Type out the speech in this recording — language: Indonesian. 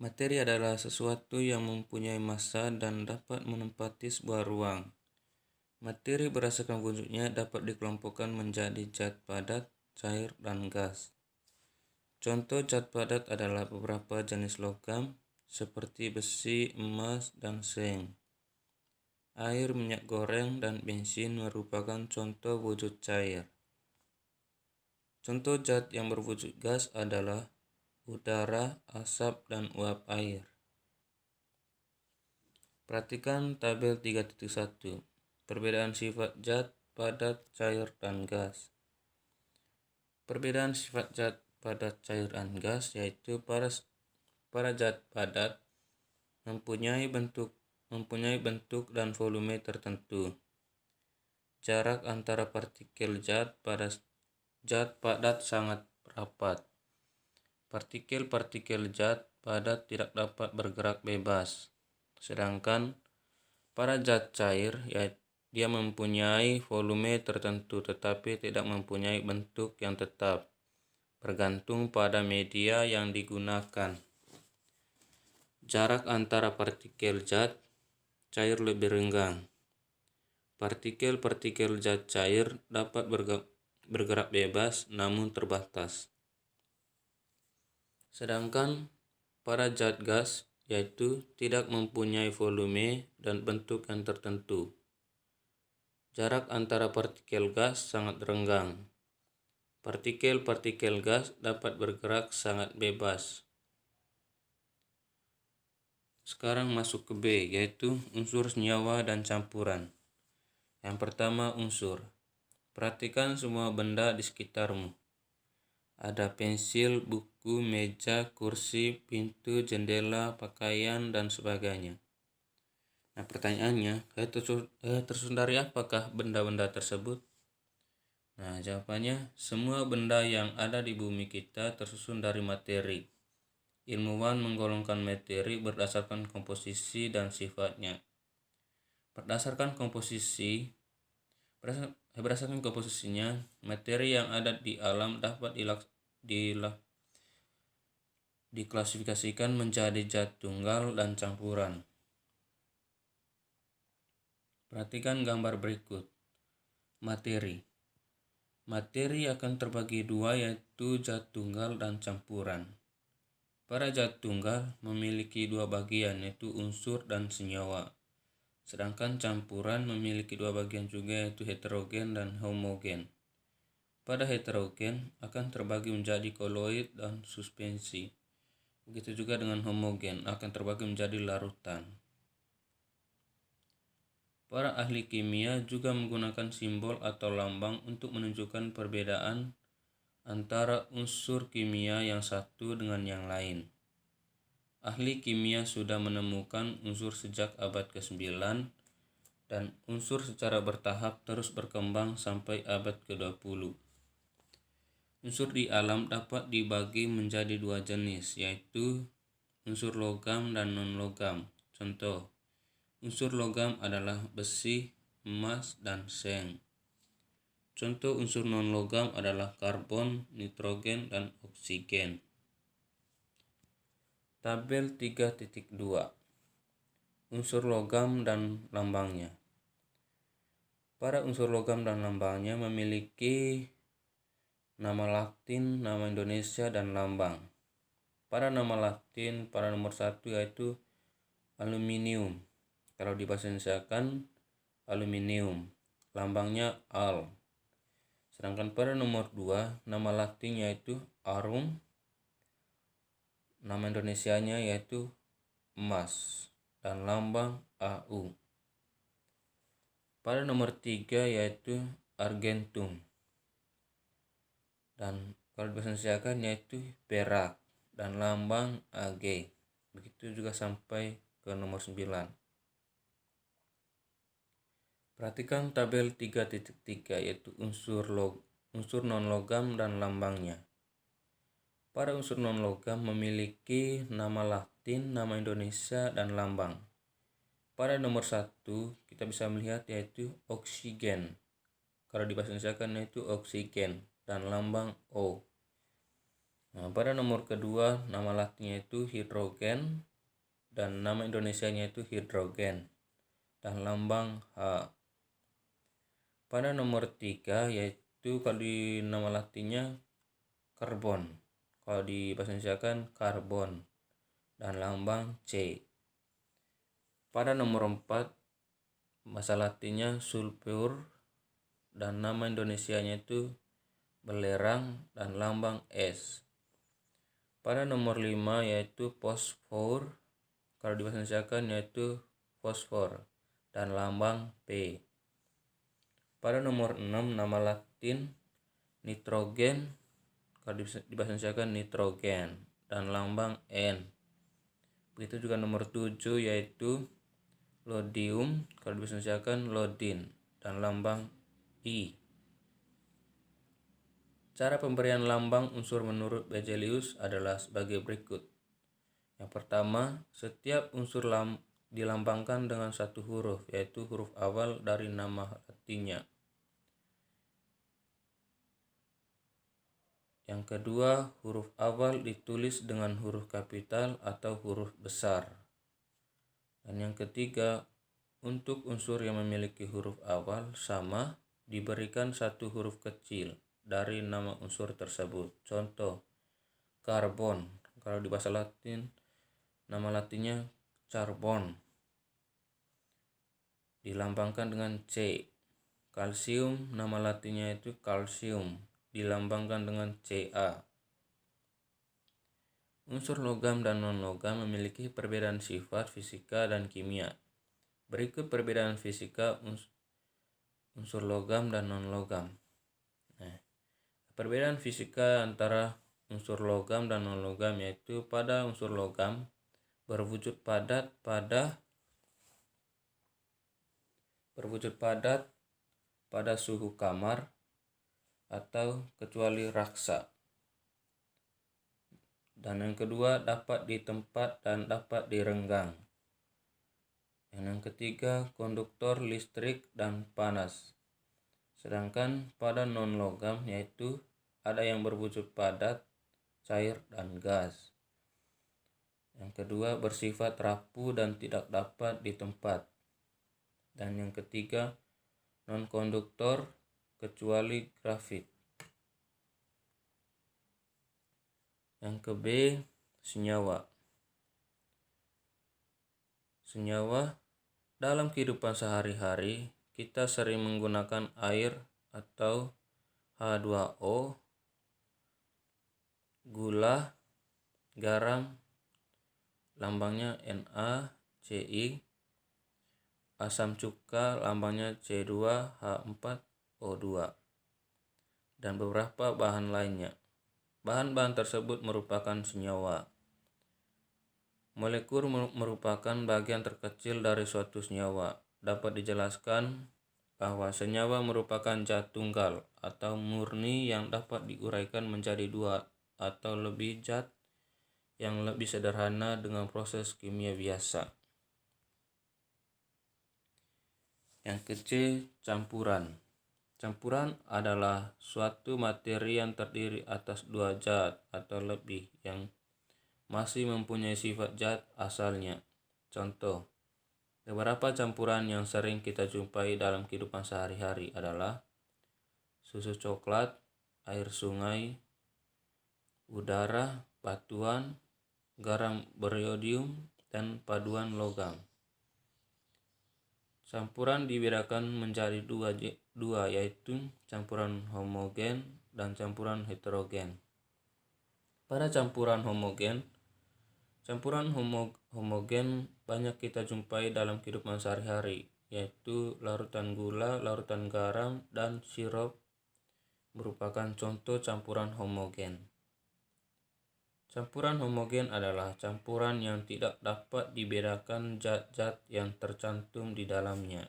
Materi adalah sesuatu yang mempunyai massa dan dapat menempati sebuah ruang. Materi berdasarkan wujudnya dapat dikelompokkan menjadi zat padat, cair, dan gas. Contoh zat padat adalah beberapa jenis logam seperti besi, emas, dan seng. Air, minyak goreng, dan bensin merupakan contoh wujud cair. Contoh zat yang berwujud gas adalah udara, asap, dan uap air. Perhatikan tabel 3.1. Perbedaan sifat zat, padat, cair, dan gas. Perbedaan sifat zat, padat, cair, dan gas yaitu para zat padat mempunyai bentuk dan volume tertentu. Jarak antara partikel zat pada zat padat sangat rapat. Partikel-partikel zat padat tidak dapat bergerak bebas. Sedangkan pada zat cair, dia mempunyai volume tertentu tetapi tidak mempunyai bentuk yang tetap, bergantung pada media yang digunakan. Jarak antara partikel zat cair lebih renggang. Partikel-partikel zat cair dapat bergerak bebas namun terbatas. Sedangkan pada zat gas yaitu tidak mempunyai volume dan bentuk yang tertentu. Jarak antara partikel gas sangat renggang. Partikel-partikel gas dapat bergerak sangat bebas. Sekarang masuk ke B, yaitu unsur senyawa dan campuran. Yang pertama, unsur. Perhatikan semua benda di sekitarmu. Ada pensil, buku, meja, kursi, pintu, jendela, pakaian, dan sebagainya. Nah, pertanyaannya, tersusun dari apakah benda-benda tersebut? Nah, jawabannya, semua benda yang ada di bumi kita tersusun dari materi. Ilmuwan menggolongkan materi berdasarkan komposisi dan sifatnya. Berdasarkan komposisinya, materi yang ada di alam dapat diklasifikasikan menjadi zat tunggal dan campuran. Perhatikan gambar berikut. Materi akan terbagi dua, yaitu zat tunggal dan campuran. Pada zat tunggal memiliki dua bagian, yaitu unsur dan senyawa. Sedangkan campuran memiliki dua bagian juga, yaitu heterogen dan homogen. Pada heterogen akan terbagi menjadi koloid dan suspensi. Begitu juga dengan homogen, akan terbagi menjadi larutan. Para ahli kimia juga menggunakan simbol atau lambang untuk menunjukkan perbedaan antara unsur kimia yang satu dengan yang lain. Ahli kimia sudah menemukan unsur sejak abad ke-9 dan unsur secara bertahap terus berkembang sampai abad ke-20. Unsur di alam dapat dibagi menjadi dua jenis, yaitu unsur logam dan non-logam. Contoh, unsur logam adalah besi, emas, dan seng. Contoh unsur non-logam adalah karbon, nitrogen, dan oksigen. Tabel 3.2. Unsur logam dan lambangnya. Para unsur logam dan lambangnya memiliki nama Latin, nama Indonesia, dan lambang. Pada nama Latin, pada nomor 1 yaitu aluminium. Kalau dibahasa Indonesia-kan aluminium. Lambangnya Al. Sedangkan pada nomor 2, nama Latin yaitu arum. Nama Indonesianya yaitu emas dan lambang AU. Pada nomor 3 yaitu argentum. Dan kalau dibahasa Indonesia-kan yaitu perak dan lambang AG. Begitu juga sampai ke nomor 9. Perhatikan tabel 3.3 yaitu unsur non-logam dan lambangnya. Para unsur non-logam memiliki nama Latin, nama Indonesia, dan lambang. Pada nomor 1 kita bisa melihat yaitu oksigen. Kalau dibahasa Indonesia kan yaitu oksigen dan lambang O. Nah, pada nomor kedua, nama latinnya itu hidrogen dan nama Indonesianya itu hidrogen dan lambang H. Pada nomor 3 yaitu kalau di nama latinnya karbon, kalau di bahasa Indonesia kan karbon dan lambang C. Pada nomor 4 bahasa latinnya sulfur dan nama Indonesianya itu belerang dan lambang S. Pada nomor 5 yaitu fosfor, kalau di bahasa Indonesia kan yaitu fosfor dan lambang P. Pada nomor 6 nama latin nitrogen, kalau di bahasa Indonesia kan nitrogen dan lambang N. Begitu juga nomor 7 yaitu lodium, kalau di bahasa Indonesia kan lodin dan lambang I. Cara pemberian lambang unsur menurut Berzelius adalah sebagai berikut. Yang pertama, setiap unsur dilambangkan dengan satu huruf, yaitu huruf awal dari nama latinnya. Yang kedua, huruf awal ditulis dengan huruf kapital atau huruf besar. Dan yang ketiga, untuk unsur yang memiliki huruf awal sama, diberikan satu huruf kecil dari nama unsur tersebut. Contoh, karbon, kalau di bahasa Latin, nama latinnya carbon, dilambangkan dengan C. Kalsium, nama latinnya itu kalsium, dilambangkan dengan Ca. Unsur logam dan non-logam memiliki perbedaan sifat fisika dan kimia. Berikut perbedaan fisika unsur logam dan non-logam. Nah, perbedaan fisika antara unsur logam dan non-logam yaitu pada unsur logam berwujud padat pada suhu kamar atau kecuali raksa. Dan yang kedua, dapat ditempat dan dapat direnggang. Yang ketiga, konduktor listrik dan panas. Sedangkan pada non-logam yaitu ada yang berwujud padat, cair, dan gas. Yang kedua, bersifat rapuh dan tidak dapat ditempat. Dan yang ketiga, non-konduktor kecuali grafit. Yang ke B, senyawa. Senyawa dalam kehidupan sehari-hari kita sering menggunakan air atau H2O, gula, garam, lambangnya NaCl, asam cuka, lambangnya C2H4O2, dan beberapa bahan lainnya. Bahan-bahan tersebut merupakan senyawa. Molekul merupakan bagian terkecil dari suatu senyawa. Dapat dijelaskan bahwa senyawa merupakan zat tunggal atau murni yang dapat diuraikan menjadi dua atau lebih zat yang lebih sederhana dengan proses kimia biasa. Yang ke C, campuran. Campuran adalah suatu materi yang terdiri atas dua zat atau lebih yang masih mempunyai sifat zat asalnya. Contoh, beberapa campuran yang sering kita jumpai dalam kehidupan sehari-hari adalah susu coklat, air sungai, udara, batuan, garam beriodium, dan paduan logam. Campuran dibedakan menjadi dua yaitu campuran homogen dan campuran heterogen. Pada campuran homogen banyak kita jumpai dalam kehidupan sehari-hari, yaitu larutan gula, larutan garam, dan sirup merupakan contoh campuran homogen. Campuran homogen adalah campuran yang tidak dapat dibedakan zat-zat yang tercantum di dalamnya.